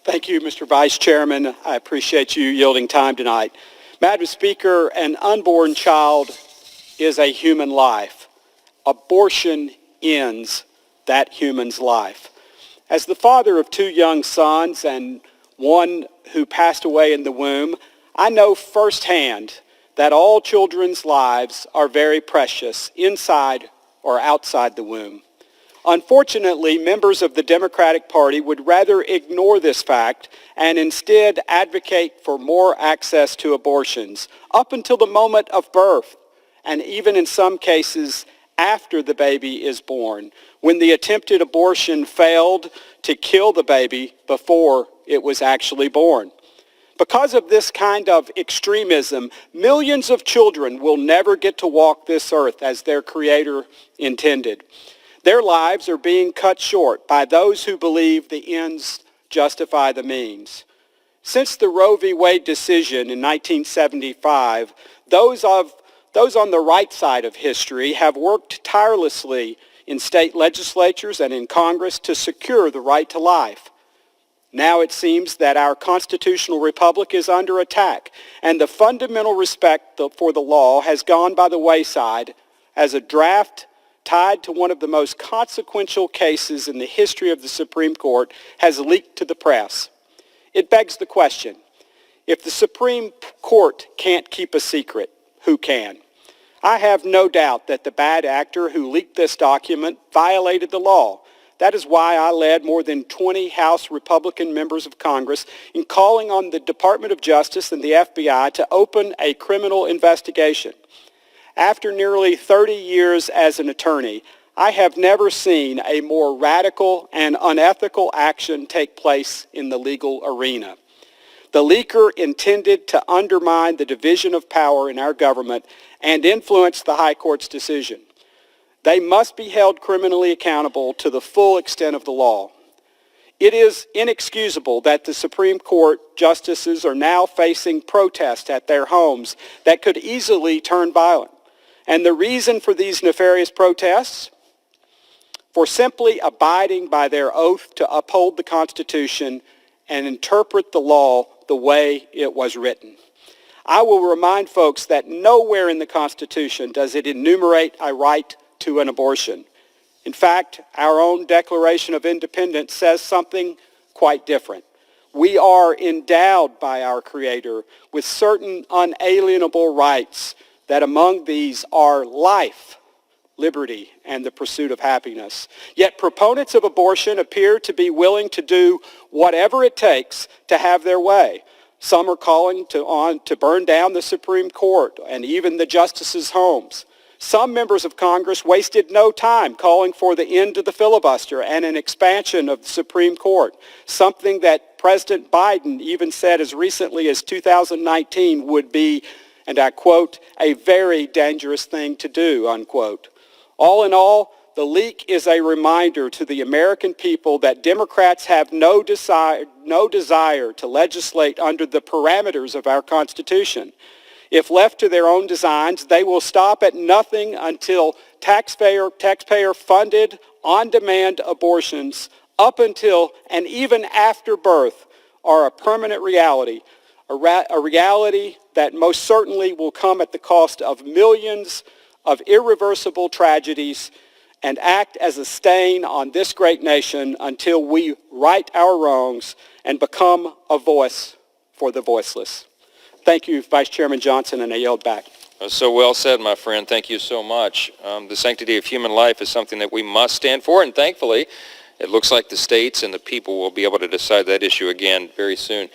Thank you, Mr. Vice Chairman. I appreciate you yielding time tonight. Madam Speaker, an unborn child is a human life. Abortion ends that human's life. As the father of 2 young sons and one who passed away in the womb, I know firsthand that all children's lives are very precious inside or outside the womb. Unfortunately, members of the Democratic Party would rather ignore this fact and instead advocate for more access to abortions up until the moment of birth, and even in some cases after the baby is born, when the attempted abortion failed to kill the baby before it was actually born. Because of this kind of extremism, millions of children will never get to walk this earth as their Creator intended. Their lives are being cut short by those who believe the ends justify the means. Since the Roe v. Wade decision in 1975, those on the right side of history have worked tirelessly in state legislatures and in Congress to secure the right to life. Now it seems that our constitutional republic is under attack, and the fundamental respect for the law has gone by the wayside as a draft tied to one of the most consequential cases in the history of the Supreme Court has leaked to the press. It begs the question, if the Supreme Court can't keep a secret, who can? I have no doubt that the bad actor who leaked this document violated the law. That is why I led more than 20 House Republican members of Congress in calling on the Department of Justice and the FBI to open a criminal investigation. After nearly 30 years as an attorney, I have never seen a more radical and unethical action take place in the legal arena. The leaker intended to undermine the division of power in our government and influence the High Court's decision. They must be held criminally accountable to the full extent of the law. It is inexcusable that the Supreme Court justices are now facing protests at their homes that could easily turn violent. And the reason for these nefarious protests? For simply abiding by their oath to uphold the Constitution and interpret the law the way it was written. I will remind folks that nowhere in the Constitution does it enumerate a right to an abortion. In fact, our own Declaration of Independence says something quite different. We are endowed by our Creator with certain unalienable rights, that among these are life, liberty, and the pursuit of happiness. Yet proponents of abortion appear to be willing to do whatever it takes to have their way. Some are calling to burn down the Supreme Court and even the justices' homes. Some members of Congress wasted no time calling for the end of the filibuster and an expansion of the Supreme Court, something that President Biden even said as recently as 2019 would be, and I quote, a very dangerous thing to do, unquote. All in all, the leak is a reminder to the American people that Democrats have no desire to legislate under the parameters of our Constitution. If left to their own designs, they will stop at nothing until taxpayer-funded, on-demand abortions up until and even after birth are a permanent reality, a reality that most certainly will come at the cost of millions of irreversible tragedies and act as a stain on this great nation until we right our wrongs and become a voice for the voiceless. Thank you, Vice Chairman Johnson, and I yield back. So well said, my friend. Thank you so much. The sanctity of human life is something that we must stand for, and thankfully, it looks like the states and the people will be able to decide that issue again very soon.